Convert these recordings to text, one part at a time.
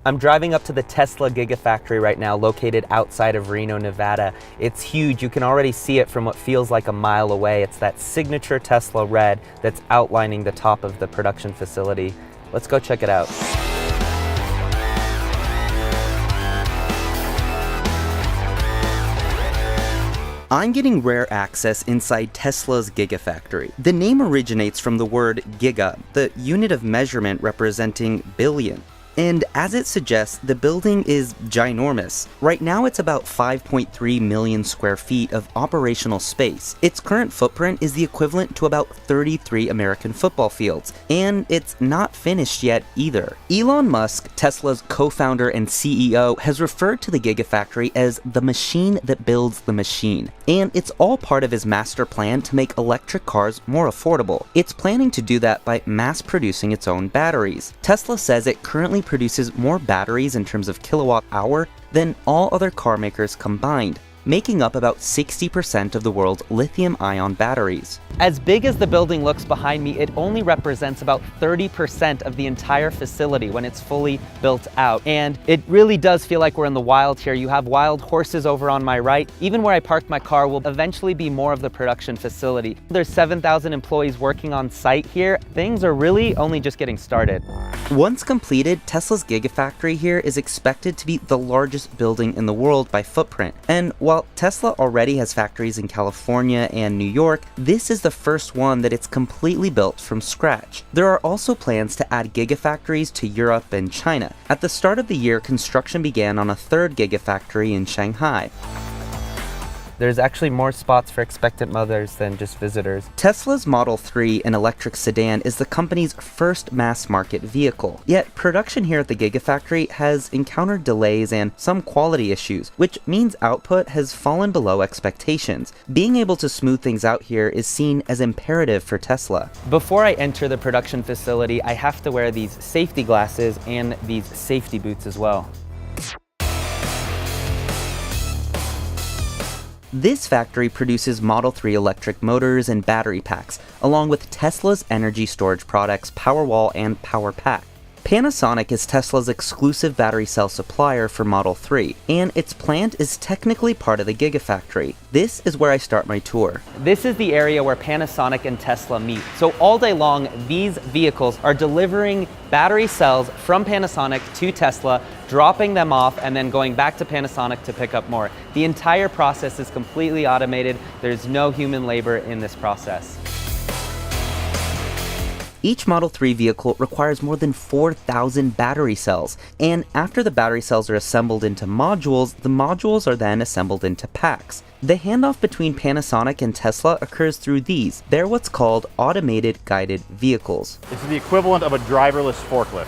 I'm driving up to the Tesla Gigafactory right now, located outside of Reno, Nevada. It's huge. You can already see it from what feels like a mile away. It's that signature Tesla red that's outlining the top of the production facility. Let's go check it out. I'm getting rare access inside Tesla's Gigafactory. The name originates from the word giga, the unit of measurement representing billion. And as it suggests, the building is ginormous. Right now it's about 5.3 million square feet of operational space. Its current footprint is the equivalent to about 33 American football fields, and it's not finished yet either. Elon Musk, Tesla's co-founder and CEO, has referred to the Gigafactory as the machine that builds the machine, and it's all part of his master plan to make electric cars more affordable. It's planning to do that by mass producing its own batteries. Tesla says it currently produces more batteries in terms of kilowatt hour than all other car makers combined, making up about 60% of the world's lithium-ion batteries. As big as the building looks behind me, it only represents about 30% of the entire facility when it's fully built out. And it really does feel like we're in the wild here. You have wild horses over on my right. Even where I parked my car will eventually be more of the production facility. There's 7,000 employees working on site here. Things are really only just getting started. Once completed, Tesla's Gigafactory here is expected to be the largest building in the world by footprint. And while Tesla already has factories in California and New York, this is the first one that it's completely built from scratch. There are also plans to add gigafactories to Europe and China. At the start of the year, construction began on a third gigafactory in Shanghai. There's actually more spots for expectant mothers than just visitors. Tesla's Model 3, an electric sedan, is the company's first mass-market vehicle. Yet, production here at the Gigafactory has encountered delays and some quality issues, which means output has fallen below expectations. Being able to smooth things out here is seen as imperative for Tesla. Before I enter the production facility, I have to wear these safety glasses and these safety boots as well. This factory produces Model 3 electric motors and battery packs, along with Tesla's energy storage products Powerwall and Powerpack. Panasonic is Tesla's exclusive battery cell supplier for Model 3, and its plant is technically part of the Gigafactory. This is where I start my tour. This is the area where Panasonic and Tesla meet. So all day long, these vehicles are delivering battery cells from Panasonic to Tesla, dropping them off, and then going back to Panasonic to pick up more. The entire process is completely automated. There's no human labor in this process. Each Model 3 vehicle requires more than 4,000 battery cells, and after the battery cells are assembled into modules, the modules are then assembled into packs. The handoff between Panasonic and Tesla occurs through these. They're what's called automated guided vehicles. It's the equivalent of a driverless forklift,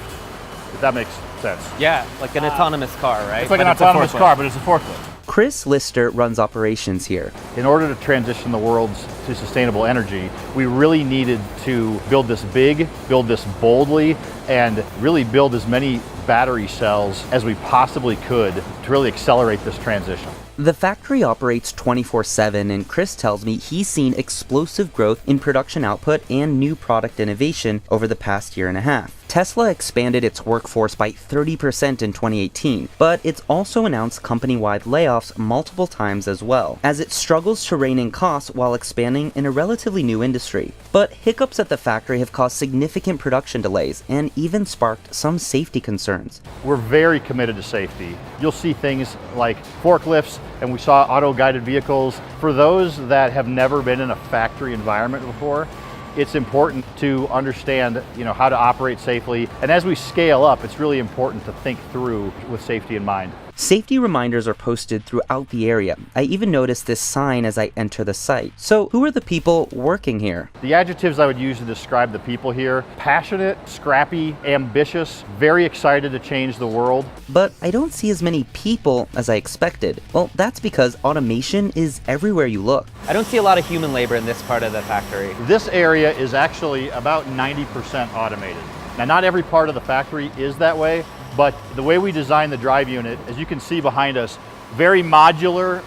if that makes sense. Yeah, like an autonomous car, right? It's like an autonomous car, but it's a forklift. Chris Lister runs operations here. In order to transition the world to sustainable energy, we really needed to build this big, build this boldly, and really build as many battery cells as we possibly could to really accelerate this transition. The factory operates 24/7, and Chris tells me he's seen explosive growth in production output and new product innovation over the past year and a half. Tesla expanded its workforce by 30% in 2018, but it's also announced company-wide layoffs multiple times as well, as it struggles to rein in costs while expanding in a relatively new industry. But hiccups at the factory have caused significant production delays and even sparked some safety concerns. We're very committed to safety. You'll see things like forklifts, and we saw auto-guided vehicles. For those that have never been in a factory environment before, it's important to understand, how to operate safely. And as we scale up, it's really important to think through with safety in mind. Safety reminders are posted throughout the area. I even noticed this sign as I enter the site. So who are the people working here? The adjectives I would use to describe the people here: passionate, scrappy, ambitious, very excited to change the world. But I don't see as many people as I expected. Well, that's because automation is everywhere you look. I don't see a lot of human labor in this part of the factory. This area is actually about 90% automated. Now, not every part of the factory is that way, but the way we design the drive unit, as you can see behind us, very modular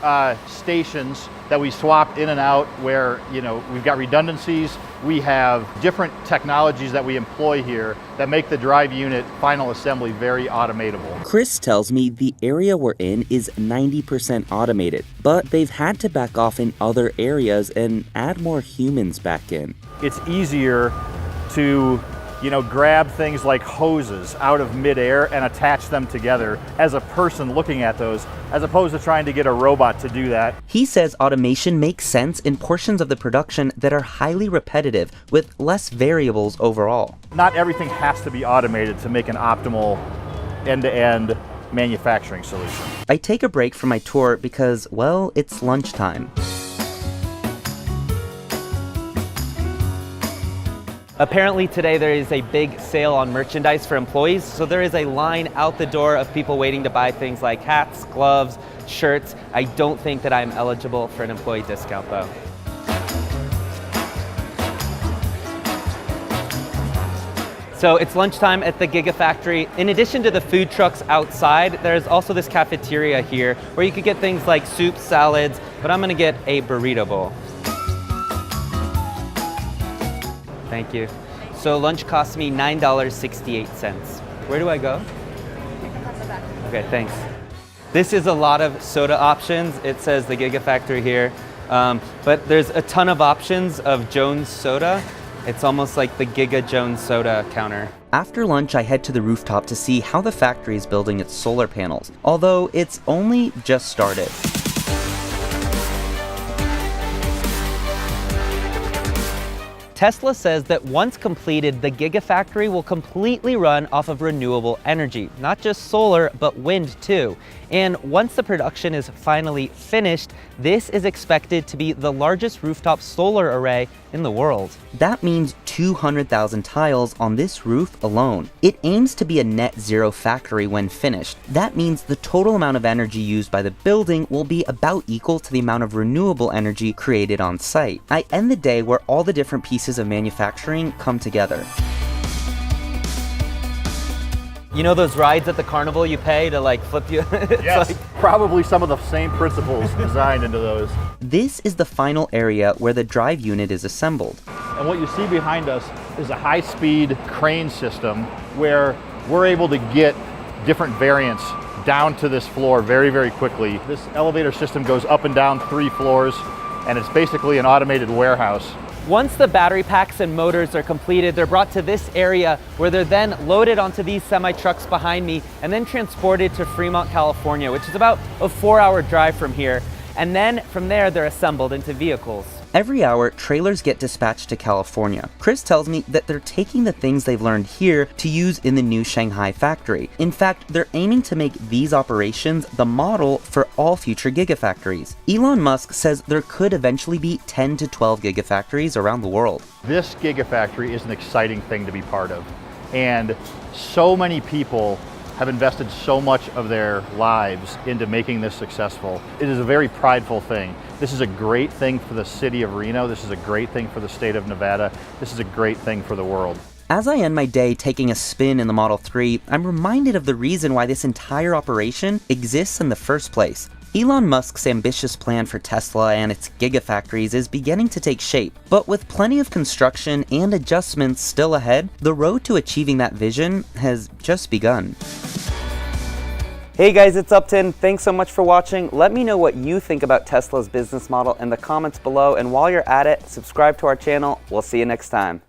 stations that we swap in and out where, we've got redundancies. We have different technologies that we employ here that make the drive unit final assembly very automatable. Chris tells me the area we're in is 90% automated, but they've had to back off in other areas and add more humans back in. It's easier to grab things like hoses out of midair and attach them together as a person looking at those, as opposed to trying to get a robot to do that. He says automation makes sense in portions of the production that are highly repetitive with less variables overall. Not everything has to be automated to make an optimal end-to-end manufacturing solution. I take a break from my tour because, well, it's lunchtime. Apparently today there is a big sale on merchandise for employees, so there is a line out the door of people waiting to buy things like hats, gloves, shirts. I don't think that I'm eligible for an employee discount though. So it's lunchtime at the Gigafactory. In addition to the food trucks outside, there's also this cafeteria here where you could get things like soups, salads, but I'm gonna get a burrito bowl. Thank you. So lunch cost me $9.68. Where do I go? Okay, thanks. This is a lot of soda options. It says the Gigafactory here, but there's a ton of options of Jones soda. It's almost like the Giga Jones soda counter. After lunch, I head to the rooftop to see how the factory is building its solar panels, although it's only just started. Tesla says that once completed, the Gigafactory will completely run off of renewable energy, not just solar, but wind too. And once the production is finally finished, this is expected to be the largest rooftop solar array in the world. That means 200,000 tiles on this roof alone. It aims to be a net zero factory when finished. That means the total amount of energy used by the building will be about equal to the amount of renewable energy created on site. I end the day where all the different pieces of manufacturing come together. You know those rides at the carnival you pay to like flip you? Yes, probably some of the same principles designed into those. This is the final area where the drive unit is assembled. And what you see behind us is a high-speed crane system where we're able to get different variants down to this floor very, very quickly. This elevator system goes up and down 3 floors, and it's basically an automated warehouse. Once the battery packs and motors are completed, they're brought to this area where they're then loaded onto these semi-trucks behind me and then transported to Fremont, California, which is about a 4-hour drive from here. And then from there, they're assembled into vehicles. Every hour, trailers get dispatched to California. Chris tells me that they're taking the things they've learned here to use in the new Shanghai factory. In fact, they're aiming to make these operations the model for all future gigafactories. Elon Musk says there could eventually be 10 to 12 gigafactories around the world. This gigafactory is an exciting thing to be part of. And so many people have invested so much of their lives into making this successful. It is a very prideful thing. This is a great thing for the city of Reno. This is a great thing for the state of Nevada. This is a great thing for the world. As I end my day taking a spin in the Model 3, I'm reminded of the reason why this entire operation exists in the first place. Elon Musk's ambitious plan for Tesla and its gigafactories is beginning to take shape, but with plenty of construction and adjustments still ahead, the road to achieving that vision has just begun. Hey guys, it's Upton. Thanks so much for watching. Let me know what you think about Tesla's business model in the comments below, and while you're at it, subscribe to our channel. We'll see you next time.